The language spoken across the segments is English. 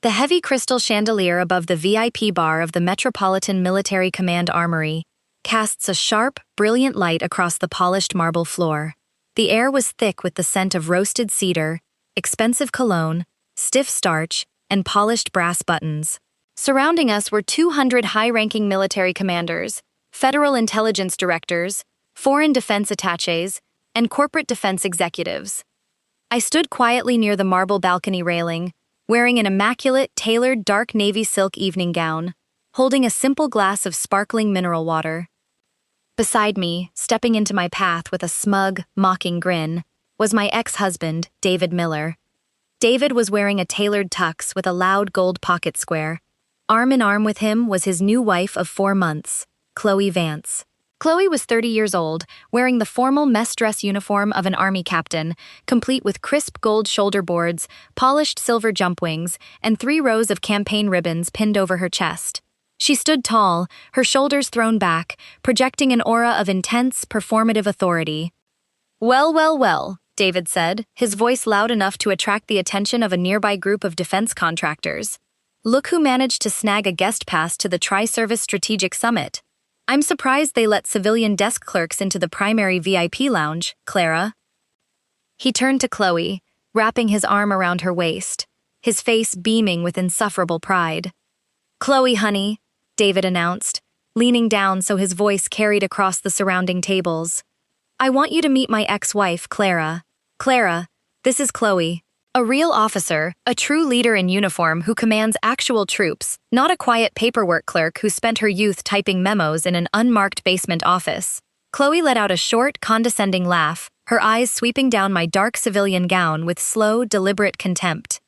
The heavy crystal chandelier above the VIP bar of the Metropolitan Military Command Armory casts a sharp, brilliant light across the polished marble floor. The air was thick with the scent of roasted cedar, expensive cologne, stiff starch, and polished brass buttons. Surrounding us were 200 high-ranking military commanders, federal intelligence directors, foreign defense attachés, and corporate defense executives. I stood quietly near the marble balcony railing, wearing an immaculate, tailored dark navy silk evening gown, holding a simple glass of sparkling mineral water. Beside me, stepping into my path with a smug, mocking grin, was my ex-husband, David Miller. David was wearing a tailored tux with a loud gold pocket square. Arm in arm with him was his new wife of 4 months, Chloe Vance. Chloe was 30 years old, wearing the formal mess dress uniform of an army captain, complete with crisp gold shoulder boards, polished silver jump wings, and 3 rows of campaign ribbons pinned over her chest. She stood tall, her shoulders thrown back, projecting an aura of intense, performative authority. "Well, well, well," David said, his voice loud enough to attract the attention of a nearby group of defense contractors. "Look who managed to snag a guest pass to the Tri-Service Strategic Summit. I'm surprised they let civilian desk clerks into the primary VIP lounge, Clara." He turned to Chloe, wrapping his arm around her waist, his face beaming with insufferable pride. "Chloe, honey," David announced, leaning down so his voice carried across the surrounding tables. "I want you to meet my ex-wife, Clara. Clara, this is Chloe. A real officer, a true leader in uniform who commands actual troops, not a quiet paperwork clerk who spent her youth typing memos in an unmarked basement office." Chloe let out a short, condescending laugh, her eyes sweeping down my dark civilian gown with slow, deliberate contempt.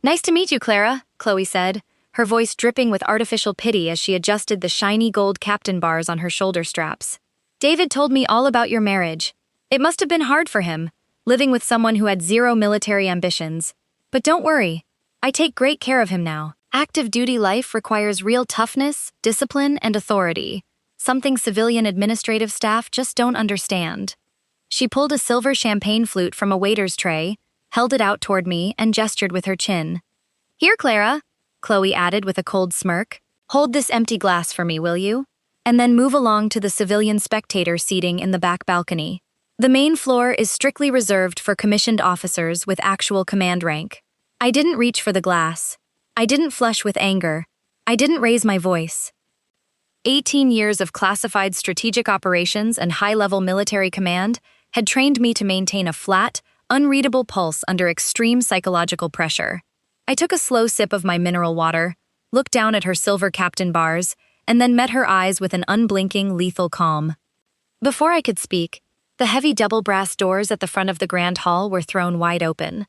"Nice to meet you, Clara," Chloe said, her voice dripping with artificial pity as she adjusted the shiny gold captain bars on her shoulder straps. "David told me all about your marriage. It must have been hard for him, living with someone who had 0 military ambitions. But don't worry, I take great care of him now. Active duty life requires real toughness, discipline, and authority, something civilian administrative staff just don't understand." She pulled a silver champagne flute from a waiter's tray, held it out toward me, and gestured with her chin. "Here, Clara," Chloe added with a cold smirk. "Hold this empty glass for me, will you? And then move along to the civilian spectator seating in the back balcony. The main floor is strictly reserved for commissioned officers with actual command rank." I didn't reach for the glass. I didn't flush with anger. I didn't raise my voice. 18 years of classified strategic operations and high-level military command had trained me to maintain a flat, unreadable pulse under extreme psychological pressure. I took a slow sip of my mineral water, looked down at her silver captain bars, and then met her eyes with an unblinking, lethal calm. Before I could speak, the heavy double brass doors at the front of the grand hall were thrown wide open.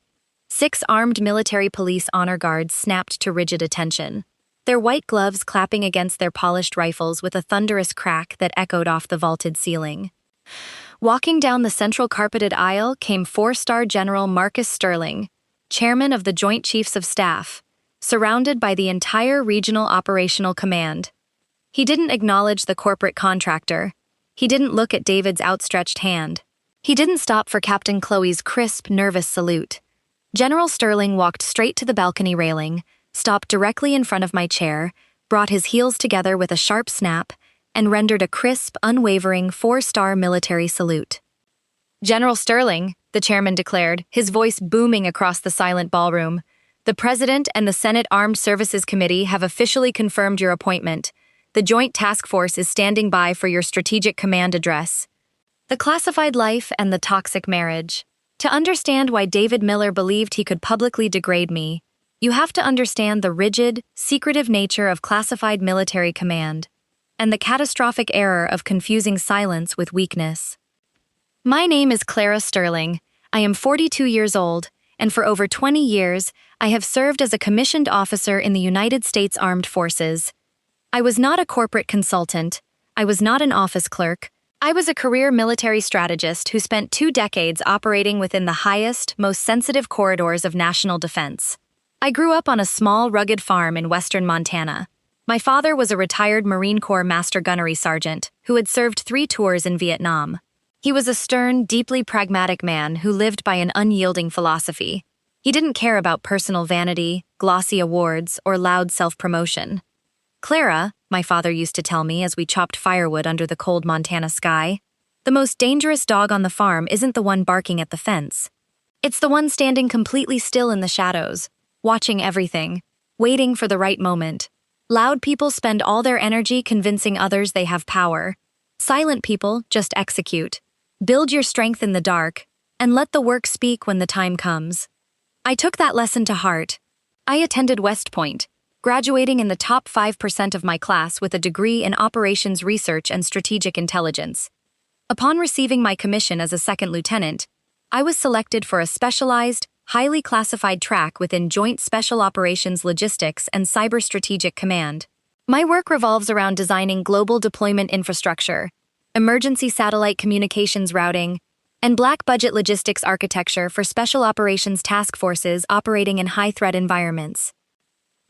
6 armed military police honor guards snapped to rigid attention, their white gloves clapping against their polished rifles with a thunderous crack that echoed off the vaulted ceiling. Walking down the central carpeted aisle came 4-star General Marcus Sterling, chairman of the Joint Chiefs of Staff, surrounded by the entire Regional Operational Command. He didn't acknowledge the corporate contractor. He didn't look at David's outstretched hand. He didn't stop for Captain Chloe's crisp, nervous salute. General Sterling walked straight to the balcony railing, stopped directly in front of my chair, brought his heels together with a sharp snap, and rendered a crisp, unwavering 4-star military salute. "General Sterling," the chairman declared, his voice booming across the silent ballroom, "the President and the Senate Armed Services Committee have officially confirmed your appointment. The Joint Task Force is standing by for your strategic command address." The classified life and the toxic marriage. To understand why David Miller believed he could publicly degrade me, you have to understand the rigid, secretive nature of classified military command, and the catastrophic error of confusing silence with weakness. My name is Clara Sterling. I am 42 years old, and for over 20 years, I have served as a commissioned officer in the United States Armed Forces. I was not a corporate consultant. I was not an office clerk. I was a career military strategist who spent 2 decades operating within the highest, most sensitive corridors of national defense. I grew up on a small, rugged farm in western Montana. My father was a retired Marine Corps Master Gunnery Sergeant who had served 3 tours in Vietnam. He was a stern, deeply pragmatic man who lived by an unyielding philosophy. He didn't care about personal vanity, glossy awards, or loud self-promotion. Clara, my father used to tell me as we chopped firewood under the cold Montana sky, the most dangerous dog on the farm isn't the one barking at the fence. It's the one standing completely still in the shadows, watching everything, waiting for the right moment. Loud people spend all their energy convincing others they have power. Silent people just execute. Build your strength in the dark, and let the work speak when the time comes. I took that lesson to heart. I attended West Point, graduating in the top 5% of my class with a degree in operations research and strategic intelligence. Upon receiving my commission as a second lieutenant, I was selected for a specialized, highly classified track within Joint Special Operations Logistics and Cyber Strategic Command. My work revolves around designing global deployment infrastructure, emergency satellite communications routing, and black budget logistics architecture for special operations task forces operating in high-threat environments.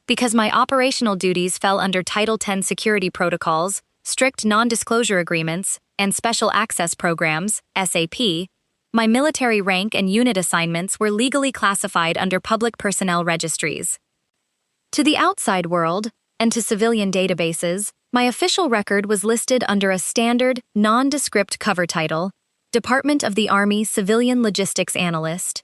Because my operational duties fell under Title X security protocols, strict non-disclosure agreements, and special access programs, SAP, my military rank and unit assignments were legally classified under public personnel registries. To the outside world, and to civilian databases, my official record was listed under a standard, nondescript cover title, Department of the Army Civilian Logistics Analyst.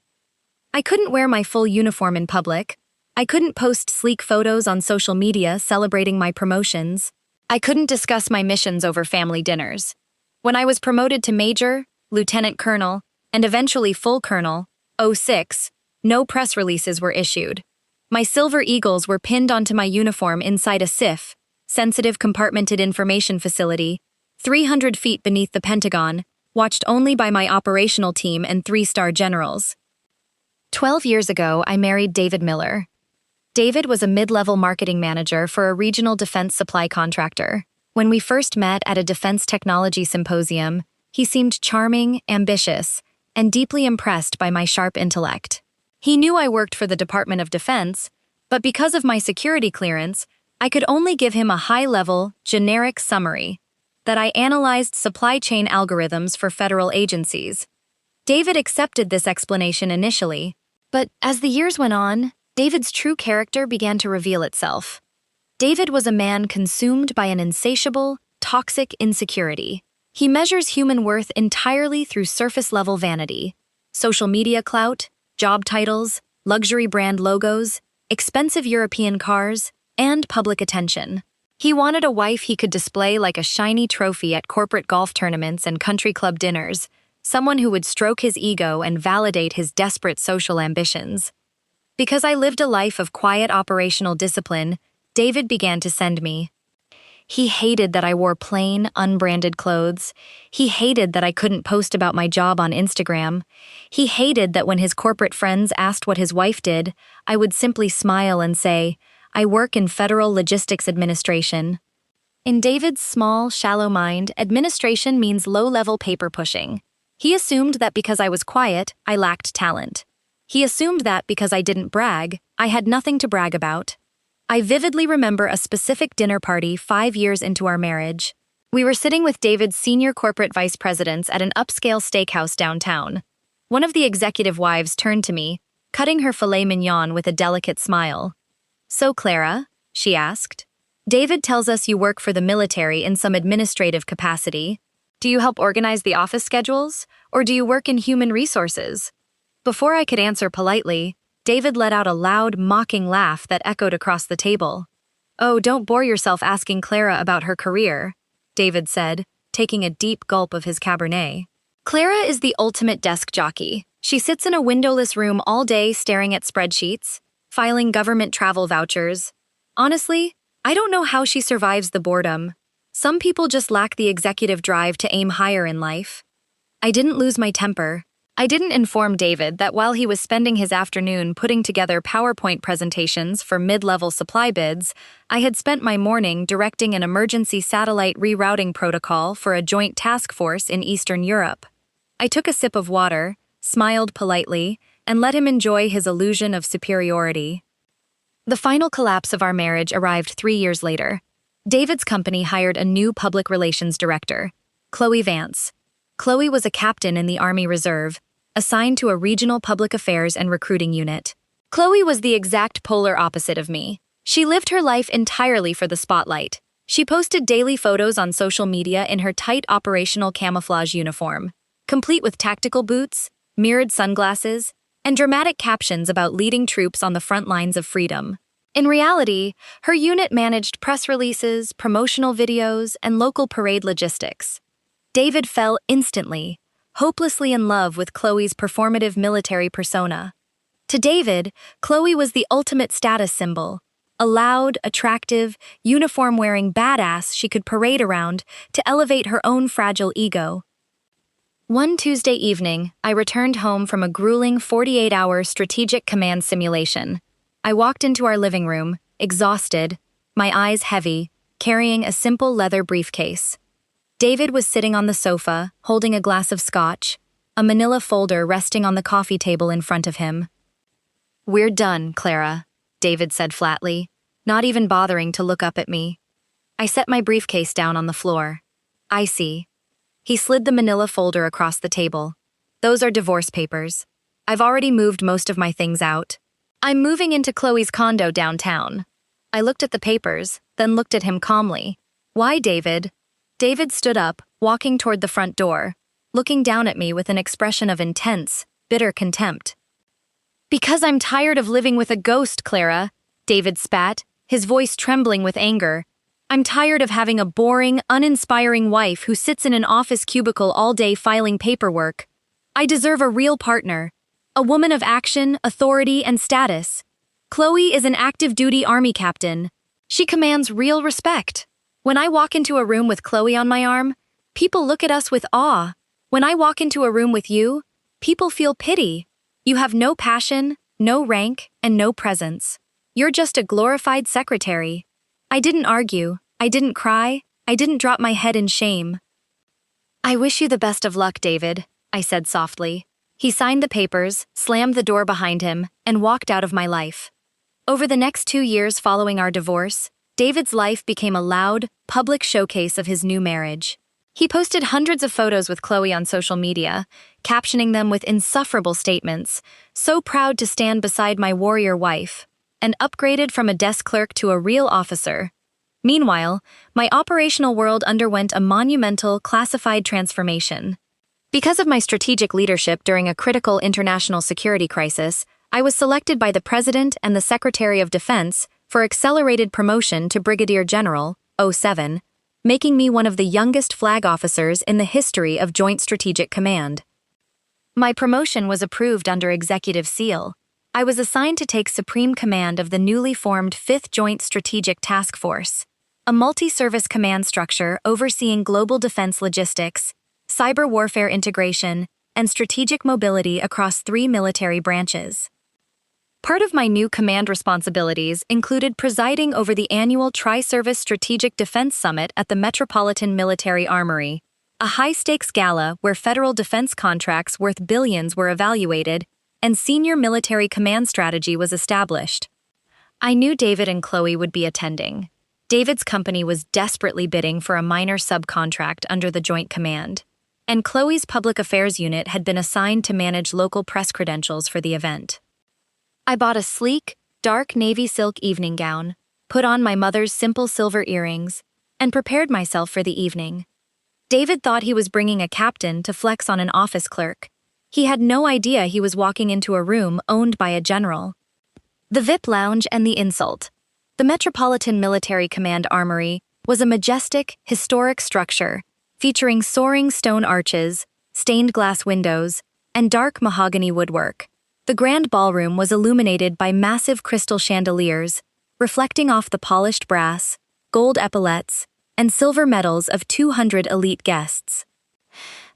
I couldn't wear my full uniform in public. I couldn't post sleek photos on social media celebrating my promotions. I couldn't discuss my missions over family dinners. When I was promoted to Major, Lieutenant Colonel, and eventually Full Colonel, 06, no press releases were issued. My silver eagles were pinned onto my uniform inside a SIF, sensitive compartmented information facility, 300 feet beneath the Pentagon, watched only by my operational team and 3-star generals. 12 years ago, I married David Miller. David was a mid-level marketing manager for a regional defense supply contractor. When we first met at a defense technology symposium, he seemed charming, ambitious, and deeply impressed by my sharp intellect. He knew I worked for the Department of Defense, but because of my security clearance, I could only give him a high-level, generic summary that I analyzed supply chain algorithms for federal agencies. David accepted this explanation initially, but as the years went on, David's true character began to reveal itself. David was a man consumed by an insatiable, toxic insecurity. He measures human worth entirely through surface-level vanity, social media clout, job titles, luxury brand logos, expensive European cars, and public attention. He wanted a wife he could display like a shiny trophy at corporate golf tournaments and country club dinners, someone who would stroke his ego and validate his desperate social ambitions. Because I lived a life of quiet operational discipline, David began to send me. He hated that I wore plain, unbranded clothes. He hated that I couldn't post about my job on Instagram. He hated that when his corporate friends asked what his wife did, I would simply smile and say, "I work in Federal Logistics Administration." In David's small, shallow mind, administration means low-level paper pushing. He assumed that because I was quiet, I lacked talent. He assumed that because I didn't brag, I had nothing to brag about. I vividly remember a specific dinner party 5 years into our marriage. We were sitting with David's senior corporate vice presidents at an upscale steakhouse downtown. One of the executive wives turned to me, cutting her filet mignon with a delicate smile. "So, Clara," she asked, "David tells us you work for the military in some administrative capacity. Do you help organize the office schedules, or do you work in human resources?" Before I could answer politely, David let out a loud, mocking laugh that echoed across the table. "Oh, don't bore yourself asking Clara about her career," David said, taking a deep gulp of his Cabernet. "Clara is the ultimate desk jockey. She sits in a windowless room all day staring at spreadsheets, filing government travel vouchers. Honestly, I don't know how she survives the boredom. Some people just lack the executive drive to aim higher in life." I didn't lose my temper. I didn't inform David that while he was spending his afternoon putting together PowerPoint presentations for mid-level supply bids, I had spent my morning directing an emergency satellite rerouting protocol for a joint task force in Eastern Europe. I took a sip of water, smiled politely, and let him enjoy his illusion of superiority. The final collapse of our marriage arrived 3 years later. David's company hired a new public relations director, Chloe Vance. Chloe was a captain in the Army Reserve, assigned to a regional public affairs and recruiting unit. Chloe was the exact polar opposite of me. She lived her life entirely for the spotlight. She posted daily photos on social media in her tight operational camouflage uniform, complete with tactical boots, mirrored sunglasses, and dramatic captions about leading troops on the front lines of freedom. In reality, her unit managed press releases, promotional videos, and local parade logistics. David fell instantly, hopelessly in love with Chloe's performative military persona. To David, Chloe was the ultimate status symbol, a loud, attractive, uniform-wearing badass she could parade around to elevate her own fragile ego. One Tuesday evening, I returned home from a grueling 48-hour strategic command simulation. I walked into our living room, exhausted, my eyes heavy, carrying a simple leather briefcase. David was sitting on the sofa, holding a glass of scotch, a manila folder resting on the coffee table in front of him. "We're done, Clara," David said flatly, not even bothering to look up at me. I set my briefcase down on the floor. "I see." He slid the manila folder across the table. "Those are divorce papers. I've already moved most of my things out. I'm moving into Chloe's condo downtown." I looked at the papers, then looked at him calmly. "Why, David?" David stood up, walking toward the front door, looking down at me with an expression of intense, bitter contempt. "Because I'm tired of living with a ghost, Clara," David spat, his voice trembling with anger. "I'm tired of having a boring, uninspiring wife who sits in an office cubicle all day filing paperwork. I deserve a real partner, a woman of action, authority, and status. Chloe is an active-duty army captain. She commands real respect. When I walk into a room with Chloe on my arm, people look at us with awe. When I walk into a room with you, people feel pity. You have no passion, no rank, and no presence. You're just a glorified secretary." I didn't argue, I didn't cry, I didn't drop my head in shame. "I wish you the best of luck, David," I said softly. He signed the papers, slammed the door behind him, and walked out of my life. Over the next 2 years following our divorce, David's life became a loud, public showcase of his new marriage. He posted hundreds of photos with Chloe on social media, captioning them with insufferable statements, "So proud to stand beside my warrior wife," and upgraded from a desk clerk to a real officer. Meanwhile, my operational world underwent a monumental, classified transformation. Because of my strategic leadership during a critical international security crisis, I was selected by the President and the Secretary of Defense for accelerated promotion to Brigadier General, 07, making me one of the youngest flag officers in the history of Joint Strategic Command. My promotion was approved under Executive Seal. I was assigned to take supreme command of the newly formed 5th Joint Strategic Task Force, a multi-service command structure overseeing global defense logistics, cyber warfare integration, and strategic mobility across 3 military branches. Part of my new command responsibilities included presiding over the annual Tri-Service Strategic Defense Summit at the Metropolitan Military Armory, a high-stakes gala where federal defense contracts worth billions were evaluated and senior military command strategy was established. I knew David and Chloe would be attending. David's company was desperately bidding for a minor subcontract under the Joint Command, and Chloe's public affairs unit had been assigned to manage local press credentials for the event. I bought a sleek, dark navy silk evening gown, put on my mother's simple silver earrings, and prepared myself for the evening. David thought he was bringing a captain to flex on an office clerk. He had no idea he was walking into a room owned by a general. The VIP lounge and the insult. The Metropolitan Military Command Armory was a majestic, historic structure featuring soaring stone arches, stained glass windows, and dark mahogany woodwork. The grand ballroom was illuminated by massive crystal chandeliers, reflecting off the polished brass, gold epaulettes, and silver medals of 200 elite guests.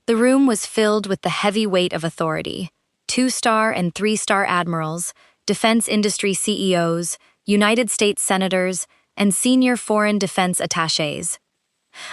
The room was filled with the heavy weight of authority: 2-star and 3-star admirals, defense industry CEOs, United States senators, and senior foreign defense attachés.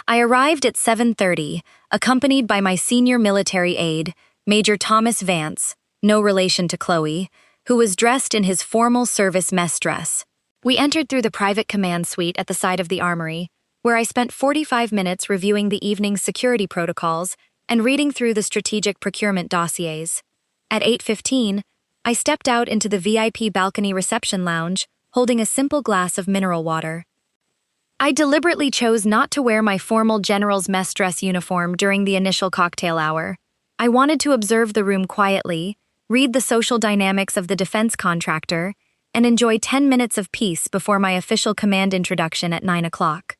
I arrived at 7:30, accompanied by my senior military aide, Major Thomas Vance, no relation to Chloe, who was dressed in his formal service mess dress. We entered through the private command suite at the side of the armory, where I spent 45 minutes reviewing the evening's security protocols and reading through the strategic procurement dossiers. At 8:15, I stepped out into the VIP balcony reception lounge, holding a simple glass of mineral water. I deliberately chose not to wear my formal general's mess dress uniform during the initial cocktail hour. I wanted to observe the room quietly, read the social dynamics of the defense contractor, and enjoy 10 minutes of peace before my official command introduction at 9 o'clock.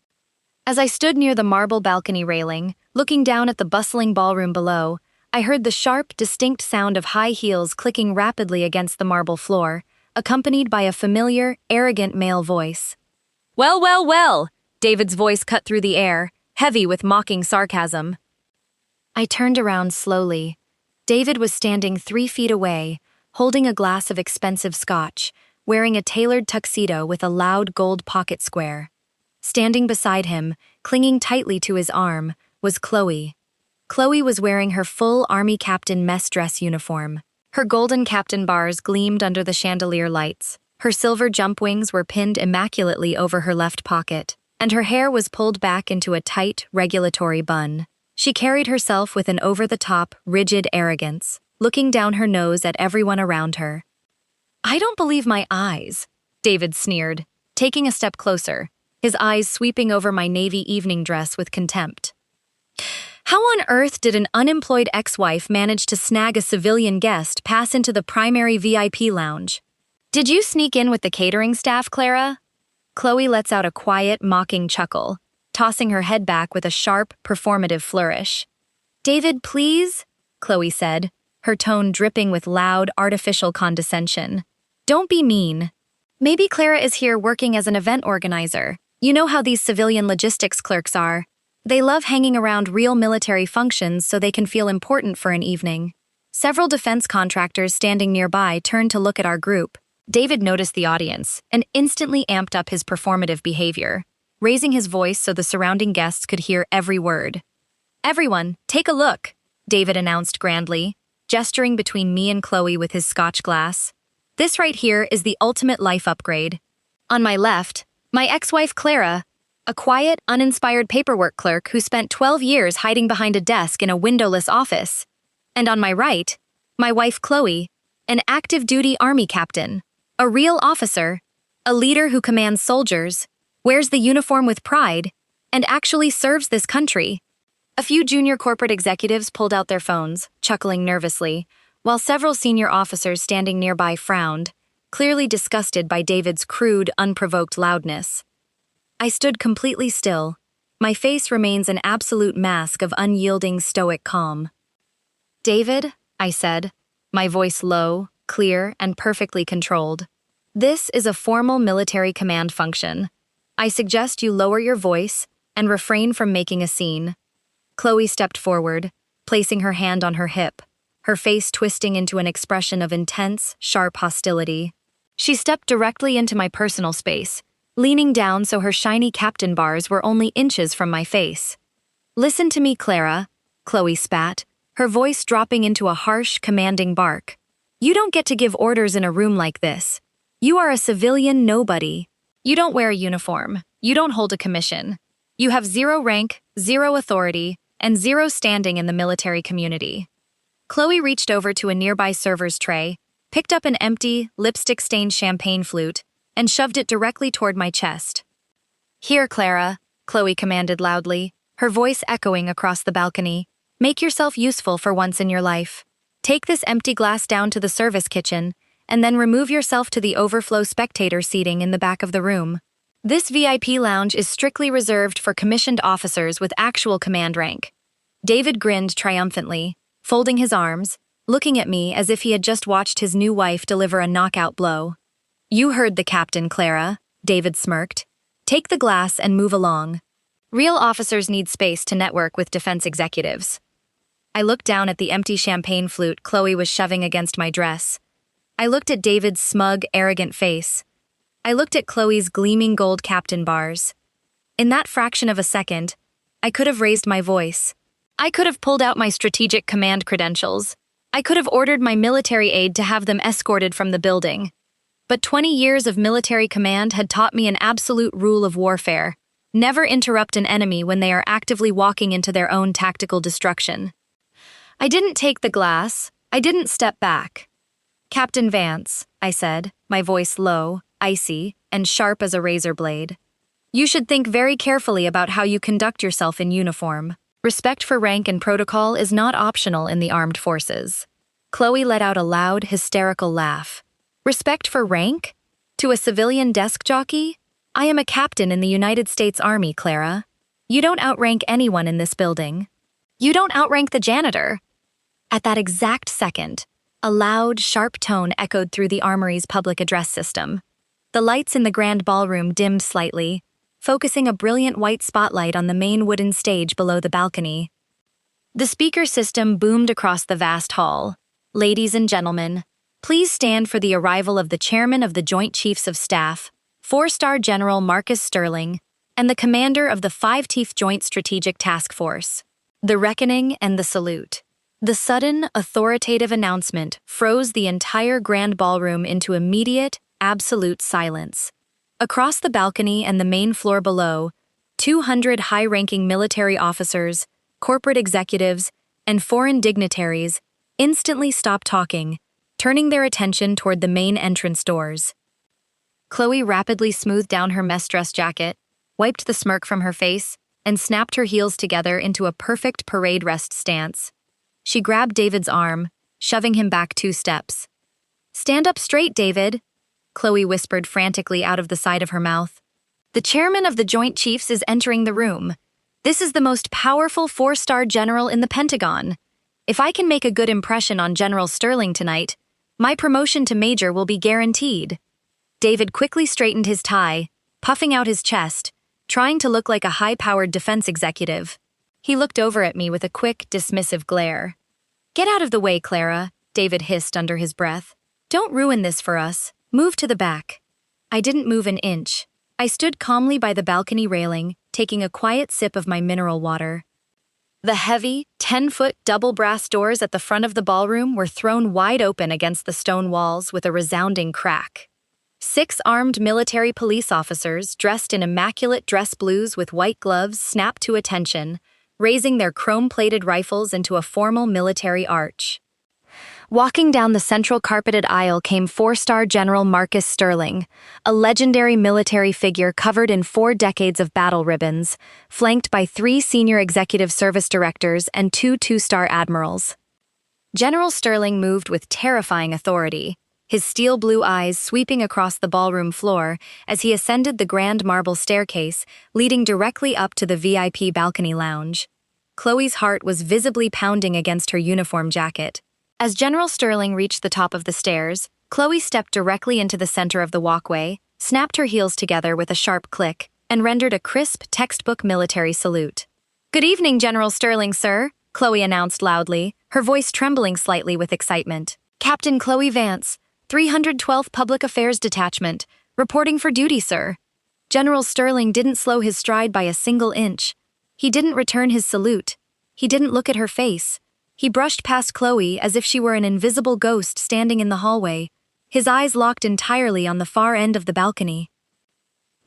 As I stood near the marble balcony railing, looking down at the bustling ballroom below, I heard the sharp, distinct sound of high heels clicking rapidly against the marble floor, accompanied by a familiar, arrogant male voice. "Well, well, well!" David's voice cut through the air, heavy with mocking sarcasm. I turned around slowly. David was standing 3 feet away, holding a glass of expensive scotch, wearing a tailored tuxedo with a loud gold pocket square. Standing beside him, clinging tightly to his arm, was Chloe. Chloe was wearing her full Army captain mess dress uniform. Her golden captain bars gleamed under the chandelier lights. Her silver jump wings were pinned immaculately over her left pocket, and her hair was pulled back into a tight, regulatory bun. She carried herself with an over-the-top, rigid arrogance, looking down her nose at everyone around her. "I don't believe my eyes," David sneered, taking a step closer, his eyes sweeping over my navy evening dress with contempt. "How on earth did an unemployed ex-wife manage to snag a civilian guest pass into the primary VIP lounge? Did you sneak in with the catering staff, Clara?" Chloe lets out a quiet, mocking chuckle, tossing her head back with a sharp, performative flourish. "David, please," Chloe said, her tone dripping with loud, artificial condescension. "Don't be mean. Maybe Clara is here working as an event organizer. You know how these civilian logistics clerks are. They love hanging around real military functions so they can feel important for an evening." Several defense contractors standing nearby turned to look at our group. David noticed the audience and instantly amped up his performative behavior, raising his voice so the surrounding guests could hear every word. "Everyone, take a look," David announced grandly, gesturing between me and Chloe with his scotch glass. "This right here is the ultimate life upgrade. On my left, my ex-wife Clara, a quiet, uninspired paperwork clerk who spent 12 years hiding behind a desk in a windowless office. And on my right, my wife Chloe, an active-duty Army captain, a real officer, a leader who commands soldiers, wears the uniform with pride, and actually serves this country." A few junior corporate executives pulled out their phones, chuckling nervously, while several senior officers standing nearby frowned, clearly disgusted by David's crude, unprovoked loudness. I stood completely still. My face remains an absolute mask of unyielding, stoic calm. "David," I said, my voice low, clear, and perfectly controlled. "This is a formal military command function. I suggest you lower your voice and refrain from making a scene." Chloe stepped forward, placing her hand on her hip, her face twisting into an expression of intense, sharp hostility. She stepped directly into my personal space, leaning down so her shiny captain bars were only inches from my face. "Listen to me, Clara," Chloe spat, her voice dropping into a harsh, commanding bark. "You don't get to give orders in a room like this. You are a civilian nobody. You don't wear a uniform. You don't hold a commission. You have 0 rank, 0 authority, and 0 standing in the military community." Chloe reached over to a nearby server's tray, picked up an empty, lipstick-stained champagne flute, and shoved it directly toward my chest. "Here, Clara," Chloe commanded loudly, her voice echoing across the balcony. "Make yourself useful for once in your life. Take this empty glass down to the service kitchen, and then remove yourself to the overflow spectator seating in the back of the room. This VIP lounge is strictly reserved for commissioned officers with actual command rank." David grinned triumphantly, folding his arms, looking at me as if he had just watched his new wife deliver a knockout blow. "You heard the captain, Clara," David smirked. "Take the glass and move along. Real officers need space to network with defense executives." I looked down at the empty champagne flute Chloe was shoving against my dress. I looked at David's smug, arrogant face. I looked at Chloe's gleaming gold captain bars. In that fraction of a second, I could have raised my voice. I could have pulled out my strategic command credentials. I could have ordered my military aide to have them escorted from the building. But 20 years of military command had taught me an absolute rule of warfare: never interrupt an enemy when they are actively walking into their own tactical destruction. I didn't take the glass. I didn't step back. Captain Vance, I said, my voice low, icy, and sharp as a razor blade. You should think very carefully about how you conduct yourself in uniform. Respect for rank and protocol is not optional in the armed forces. Chloe let out a loud, hysterical laugh. Respect for rank? To a civilian desk jockey? I am a captain in the United States Army, Clara. You don't outrank anyone in this building. You don't outrank the janitor. At that exact second, a loud, sharp tone echoed through the armory's public address system. The lights in the grand ballroom dimmed slightly, focusing a brilliant white spotlight on the main wooden stage below the balcony. The speaker system boomed across the vast hall. Ladies and gentlemen, please stand for the arrival of the Chairman of the Joint Chiefs of Staff, 4-Star General Marcus Sterling, and the Commander of the 5-Teeth Joint Strategic Task Force. The reckoning and the salute. The sudden, authoritative announcement froze the entire grand ballroom into immediate, absolute silence. Across the balcony and the main floor below, 200 high-ranking military officers, corporate executives, and foreign dignitaries instantly stopped talking, turning their attention toward the main entrance doors. Chloe rapidly smoothed down her mess dress jacket, wiped the smirk from her face, and snapped her heels together into a perfect parade rest stance. She grabbed David's arm, shoving him back 2 steps. "Stand up straight, David," Chloe whispered frantically out of the side of her mouth. "The chairman of the Joint Chiefs is entering the room. This is the most powerful 4-star general in the Pentagon. If I can make a good impression on General Sterling tonight, my promotion to major will be guaranteed." David quickly straightened his tie, puffing out his chest, trying to look like a high-powered defense executive. He looked over at me with a quick, dismissive glare. "Get out of the way, Clara," David hissed under his breath. "Don't ruin this for us. Move to the back." I didn't move an inch. I stood calmly by the balcony railing, taking a quiet sip of my mineral water. The heavy, 10-foot double brass doors at the front of the ballroom were thrown wide open against the stone walls with a resounding crack. 6 armed military police officers, dressed in immaculate dress blues with white gloves, snapped to attention, raising their chrome-plated rifles into a formal military arch. Walking down the central carpeted aisle came 4-star General Marcus Sterling, a legendary military figure covered in 4 decades of battle ribbons, flanked by 3 senior executive service directors and 2 2-star admirals. General Sterling moved with terrifying authority, his steel blue eyes sweeping across the ballroom floor as he ascended the grand marble staircase leading directly up to the VIP balcony lounge. Chloe's heart was visibly pounding against her uniform jacket. As General Sterling reached the top of the stairs, Chloe stepped directly into the center of the walkway, snapped her heels together with a sharp click, and rendered a crisp, textbook military salute. "Good evening, General Sterling, sir," Chloe announced loudly, her voice trembling slightly with excitement. "Captain Chloe Vance, 312th Public Affairs Detachment, reporting for duty, sir." General Sterling didn't slow his stride by a single inch. He didn't return his salute. He didn't look at her face. He brushed past Chloe as if she were an invisible ghost standing in the hallway, his eyes locked entirely on the far end of the balcony.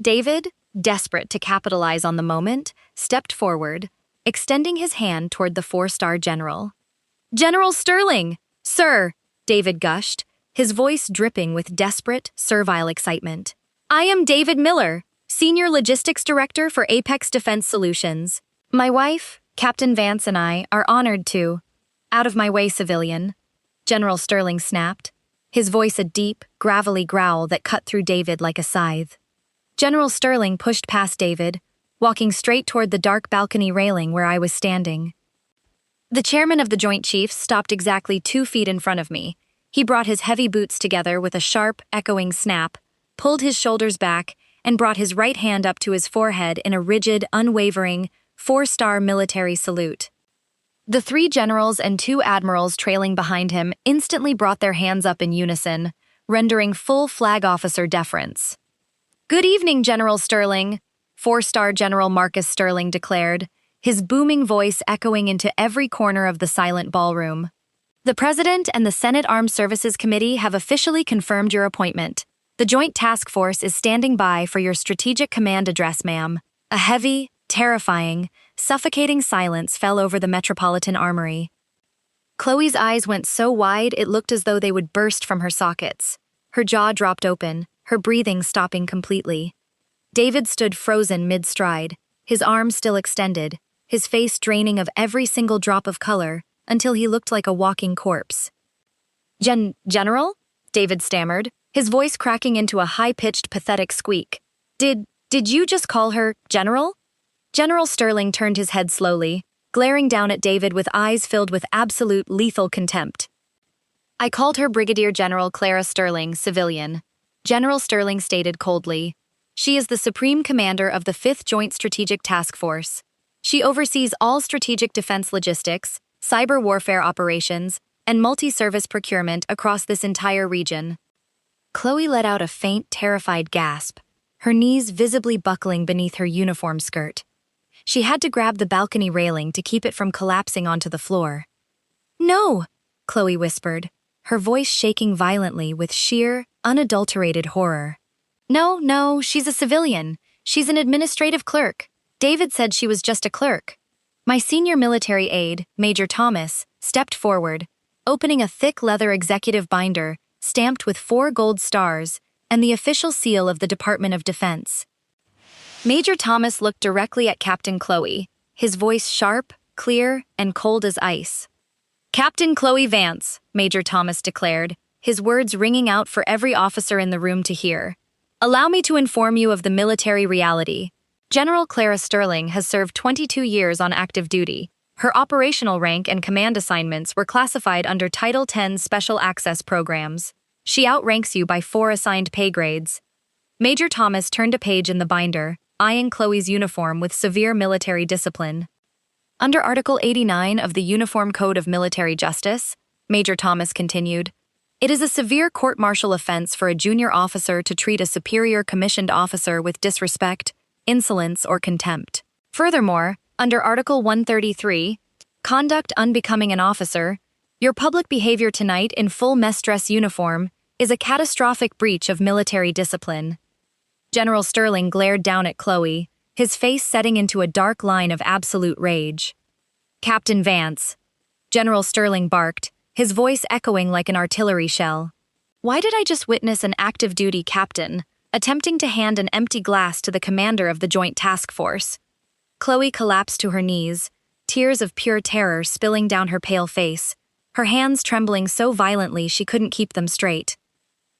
David, desperate to capitalize on the moment, stepped forward, extending his hand toward the 4-star general. "General Sterling! Sir!" David gushed, his voice dripping with desperate, servile excitement. "I am David Miller, Senior Logistics Director for Apex Defense Solutions. My wife, Captain Vance, and I are honored to—" "Out of my way, civilian," General Sterling snapped, his voice a deep, gravelly growl that cut through David like a scythe. General Sterling pushed past David, walking straight toward the dark balcony railing where I was standing. The chairman of the Joint Chiefs stopped exactly 2 feet in front of me. He brought his heavy boots together with a sharp, echoing snap, pulled his shoulders back, and brought his right hand up to his forehead in a rigid, unwavering, 4-star military salute. The 3 generals and 2 admirals trailing behind him instantly brought their hands up in unison, rendering full flag officer deference. "Good evening, General Sterling," 4-star General Marcus Sterling declared, his booming voice echoing into every corner of the silent ballroom. "The President and the Senate Armed Services Committee have officially confirmed your appointment. The Joint Task Force is standing by for your strategic command address, ma'am." A heavy, terrifying, suffocating silence fell over the Metropolitan Armory. Chloe's eyes went so wide it looked as though they would burst from her sockets. Her jaw dropped open, her breathing stopping completely. David stood frozen mid-stride, his arms still extended, his face draining of every single drop of color, until he looked like a walking corpse. General? David stammered, his voice cracking into a high-pitched, pathetic squeak. Did you just call her General? General Sterling turned his head slowly, glaring down at David with eyes filled with absolute lethal contempt. I called her Brigadier General Clara Sterling, civilian. General Sterling stated coldly. She is the Supreme Commander of the 5th Joint Strategic Task Force. She oversees all strategic defense logistics, cyber warfare operations, and multi-service procurement across this entire region. Chloe let out a faint, terrified gasp, her knees visibly buckling beneath her uniform skirt. She had to grab the balcony railing to keep it from collapsing onto the floor. No, Chloe whispered, her voice shaking violently with sheer, unadulterated horror. No, she's a civilian. She's an administrative clerk. David said she was just a clerk. My senior military aide, Major Thomas, stepped forward, opening a thick leather executive binder stamped with 4 gold stars and the official seal of the Department of Defense. Major Thomas looked directly at Captain Chloe, his voice sharp, clear, and cold as ice. Captain Chloe Vance, Major Thomas declared, his words ringing out for every officer in the room to hear. Allow me to inform you of the military reality. General Clara Sterling has served 22 years on active duty. Her operational rank and command assignments were classified under Title 10 Special Access Programs. She outranks you by 4 assigned pay grades. Major Thomas turned a page in the binder, eyeing Chloe's uniform with severe military discipline. Under Article 89 of the Uniform Code of Military Justice, Major Thomas continued, it is a severe court-martial offense for a junior officer to treat a superior commissioned officer with disrespect, insolence, or contempt. Furthermore, under Article 133, Conduct Unbecoming an Officer, your public behavior tonight in full mess dress uniform is a catastrophic breach of military discipline. General Sterling glared down at Chloe, his face setting into a dark line of absolute rage. Captain Vance, General Sterling barked, his voice echoing like an artillery shell. Why did I just witness an active-duty captain attempting to hand an empty glass to the commander of the Joint Task Force? Chloe collapsed to her knees, tears of pure terror spilling down her pale face, her hands trembling so violently she couldn't keep them straight.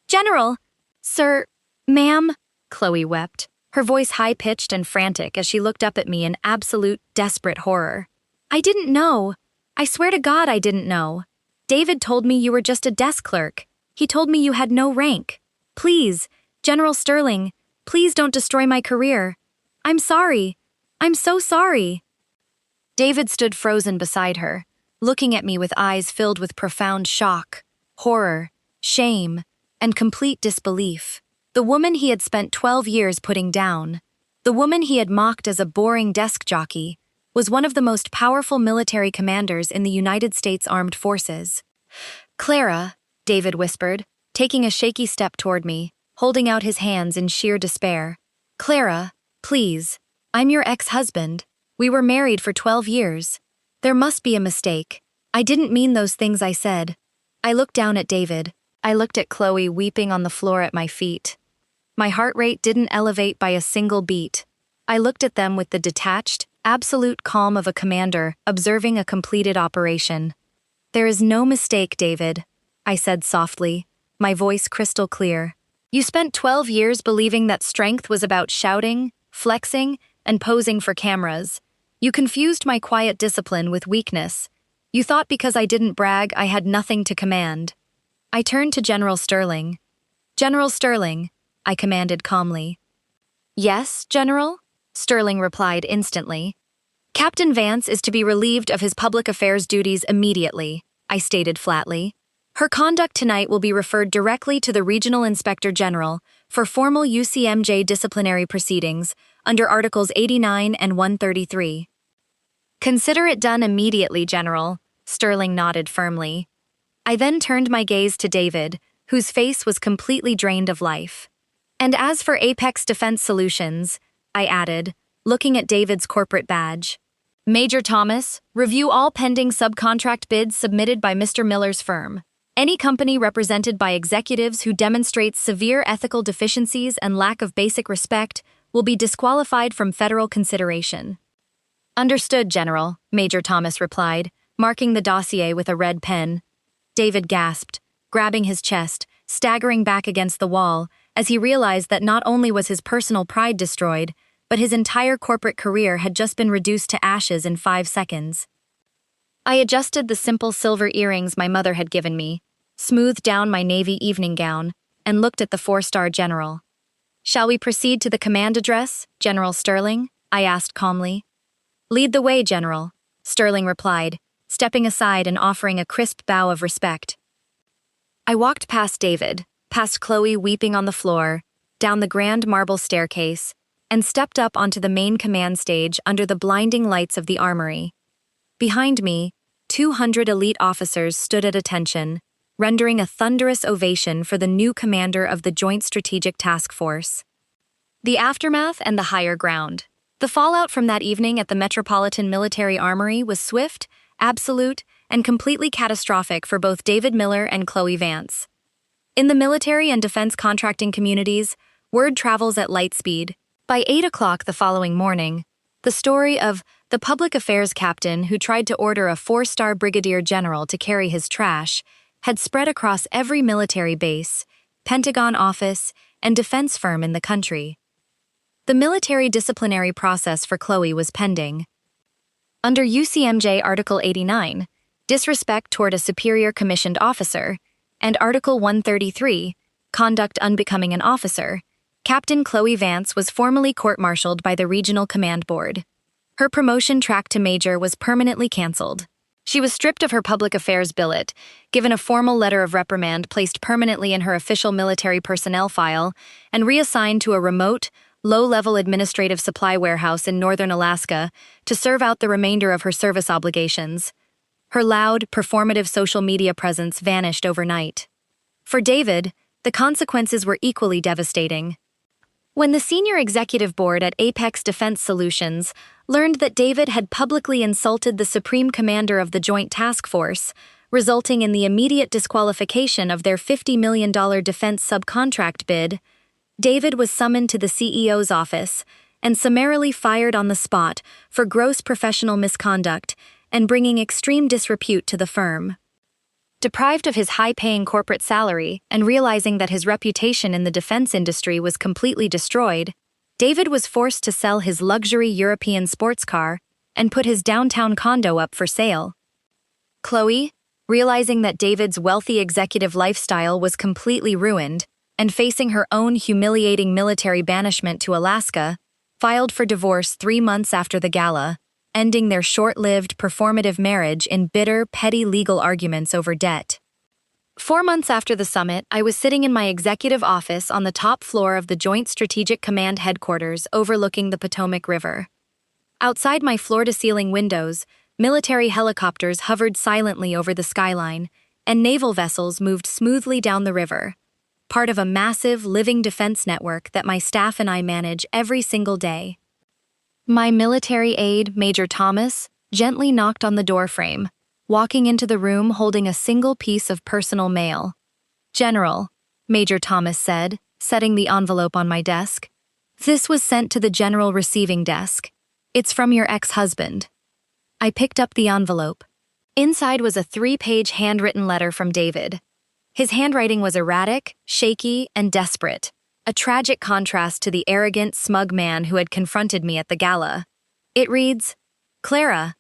General! Sir, ma'am, Chloe wept, her voice high-pitched and frantic as she looked up at me in absolute, desperate horror. I didn't know. I swear to God I didn't know. David told me you were just a desk clerk. He told me you had no rank. Please, General Sterling, please don't destroy my career. I'm sorry. I'm so sorry. David stood frozen beside her, looking at me with eyes filled with profound shock, horror, shame, and complete disbelief. The woman he had spent 12 years putting down, the woman he had mocked as a boring desk jockey, was one of the most powerful military commanders in the United States Armed Forces. Clara, David whispered, taking a shaky step toward me, holding out his hands in sheer despair. Clara, please, I'm your ex-husband. We were married for 12 years. There must be a mistake. I didn't mean those things I said. I looked down at David. I looked at Chloe weeping on the floor at my feet. My heart rate didn't elevate by a single beat. I looked at them with the detached, absolute calm of a commander observing a completed operation. There is no mistake, David, I said softly, my voice crystal clear. You spent 12 years believing that strength was about shouting, flexing, and posing for cameras. You confused my quiet discipline with weakness. You thought because I didn't brag, I had nothing to command. I turned to General Sterling. General Sterling, I commanded calmly. Yes, General? Sterling replied instantly. Captain Vance is to be relieved of his public affairs duties immediately, I stated flatly. Her conduct tonight will be referred directly to the Regional Inspector General for formal UCMJ disciplinary proceedings under Articles 89 and 133. Consider it done immediately, General, Sterling nodded firmly. I then turned my gaze to David, whose face was completely drained of life. And as for Apex Defense Solutions, I added, looking at David's corporate badge, Major Thomas, review all pending subcontract bids submitted by Mr. Miller's firm. Any company represented by executives who demonstrates severe ethical deficiencies and lack of basic respect will be disqualified from federal consideration. Understood, General, Major Thomas replied, marking the dossier with a red pen. David gasped, grabbing his chest, staggering back against the wall, as he realized that not only was his personal pride destroyed, but his entire corporate career had just been reduced to ashes in 5 seconds. I adjusted the simple silver earrings my mother had given me, smoothed down my navy evening gown, and looked at the 4-star general. "Shall we proceed to the command address, General Sterling?" I asked calmly. "Lead the way, General," Sterling replied, stepping aside and offering a crisp bow of respect. I walked past David, past Chloe weeping on the floor, down the grand marble staircase, and stepped up onto the main command stage under the blinding lights of the armory. Behind me, 200 elite officers stood at attention, rendering a thunderous ovation for the new commander of the Joint Strategic Task Force. The aftermath and the higher ground. The fallout from that evening at the Metropolitan Military Armory was swift, absolute, and completely catastrophic for both David Miller and Chloe Vance. In the military and defense contracting communities, word travels at light speed. By 8 o'clock the following morning, the story of the public affairs captain who tried to order a 4-star brigadier general to carry his trash had spread across every military base, Pentagon office, and defense firm in the country. The military disciplinary process for Chloe was pending. Under UCMJ Article 89, disrespect toward a superior commissioned officer, and Article 133, conduct unbecoming an officer, Captain Chloe Vance was formally court-martialed by the Regional Command Board. Her promotion track to major was permanently canceled. She was stripped of her public affairs billet, given a formal letter of reprimand placed permanently in her official military personnel file, and reassigned to a remote, low-level administrative supply warehouse in northern Alaska to serve out the remainder of her service obligations. Her loud, performative social media presence vanished overnight. For David, the consequences were equally devastating. When the senior executive board at Apex Defense Solutions learned that David had publicly insulted the supreme commander of the Joint Task Force, resulting in the immediate disqualification of their $50 million defense subcontract bid, David was summoned to the CEO's office and summarily fired on the spot for gross professional misconduct and bringing extreme disrepute to the firm. Deprived of his high-paying corporate salary and realizing that his reputation in the defense industry was completely destroyed, David was forced to sell his luxury European sports car and put his downtown condo up for sale. Chloe, realizing that David's wealthy executive lifestyle was completely ruined and facing her own humiliating military banishment to Alaska, filed for divorce 3 months after the gala, ending their short-lived, performative marriage in bitter, petty legal arguments over debt. 4 months after the summit, I was sitting in my executive office on the top floor of the Joint Strategic Command headquarters overlooking the Potomac River. Outside my floor-to-ceiling windows, military helicopters hovered silently over the skyline, and naval vessels moved smoothly down the river, part of a massive, living defense network that my staff and I manage every single day. My military aide, Major Thomas, gently knocked on the doorframe, walking into the room holding a single piece of personal mail. "General," Major Thomas said, setting the envelope on my desk. "This was sent to the general receiving desk. It's from your ex-husband." I picked up the envelope. Inside was a 3-page handwritten letter from David. His handwriting was erratic, shaky, and desperate, a tragic contrast to the arrogant, smug man who had confronted me at the gala. It reads, "Clara,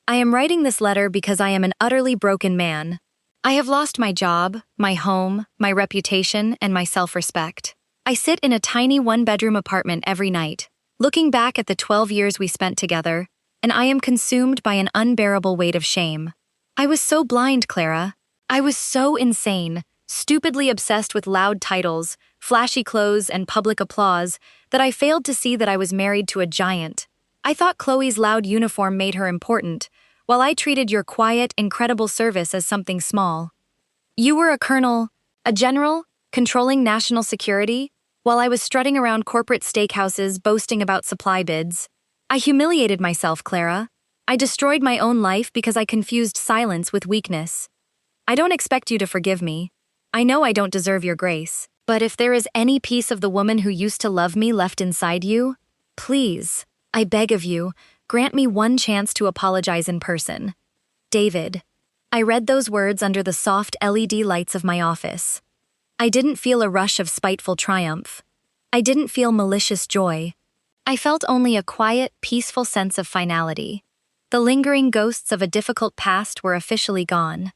I am writing this letter because I am an utterly broken man. I have lost my job, my home, my reputation, and my self-respect. I sit in a tiny 1-bedroom apartment every night, looking back at the 12 years we spent together, and I am consumed by an unbearable weight of shame. I was so blind, Clara. I was so insane, stupidly obsessed with loud titles, flashy clothes, and public applause, that I failed to see that I was married to a giant. I thought Chloe's loud uniform made her important, while I treated your quiet, incredible service as something small. You were a colonel, a general, controlling national security, while I was strutting around corporate steakhouses boasting about supply bids. I humiliated myself, Clara. I destroyed my own life because I confused silence with weakness. I don't expect you to forgive me. I know I don't deserve your grace. But if there is any piece of the woman who used to love me left inside you, please, I beg of you, grant me one chance to apologize in person. David. I read those words under the soft LED lights of my office. I didn't feel a rush of spiteful triumph. I didn't feel malicious joy. I felt only a quiet, peaceful sense of finality. The lingering ghosts of a difficult past were officially gone.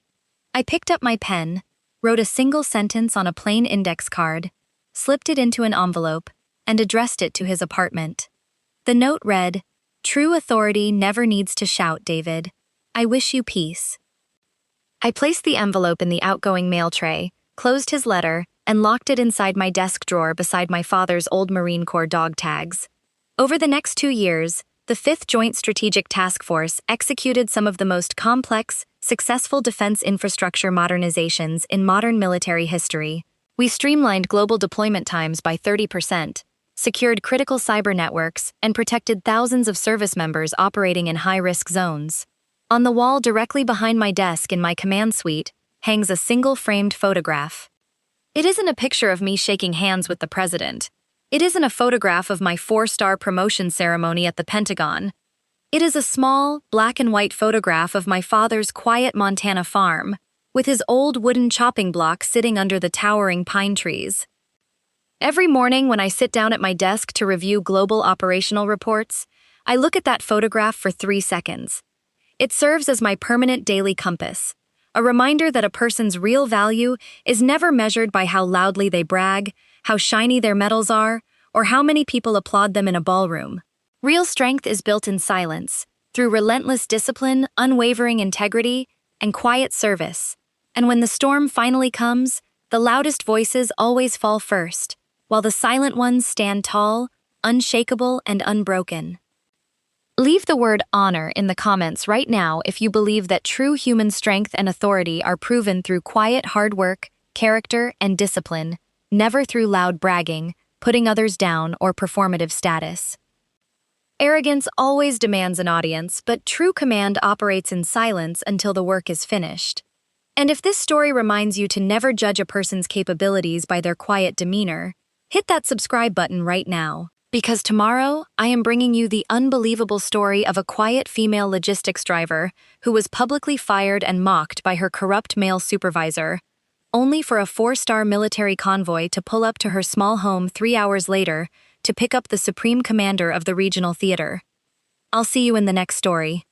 I picked up my pen, wrote a single sentence on a plain index card, slipped it into an envelope, and addressed it to his apartment. The note read, "True authority never needs to shout, David. I wish you peace." I placed the envelope in the outgoing mail tray, closed his letter, and locked it inside my desk drawer beside my father's old Marine Corps dog tags. Over the next 2 years, the 5th Joint Strategic Task Force executed some of the most complex, successful defense infrastructure modernizations in modern military history. We streamlined global deployment times by 30%, secured critical cyber networks, and protected thousands of service members operating in high-risk zones. On the wall directly behind my desk in my command suite hangs a single-framed photograph. It isn't a picture of me shaking hands with the president. It isn't a photograph of my 4-star promotion ceremony at the Pentagon. It is a small, black-and-white photograph of my father's quiet Montana farm, with his old wooden chopping block sitting under the towering pine trees. Every morning when I sit down at my desk to review global operational reports, I look at that photograph for 3 seconds. It serves as my permanent daily compass, a reminder that a person's real value is never measured by how loudly they brag, how shiny their medals are, or how many people applaud them in a ballroom. Real strength is built in silence, through relentless discipline, unwavering integrity, and quiet service. And when the storm finally comes, the loudest voices always fall first, while the silent ones stand tall, unshakable, and unbroken. Leave the word honor in the comments right now if you believe that true human strength and authority are proven through quiet hard work, character, and discipline, never through loud bragging, putting others down, or performative status. Arrogance always demands an audience, but true command operates in silence until the work is finished. And if this story reminds you to never judge a person's capabilities by their quiet demeanor, hit that subscribe button right now. Because tomorrow, I am bringing you the unbelievable story of a quiet female logistics driver who was publicly fired and mocked by her corrupt male supervisor, only for a 4-star military convoy to pull up to her small home 3 hours later to pick up the supreme commander of the regional theater. I'll see you in the next story.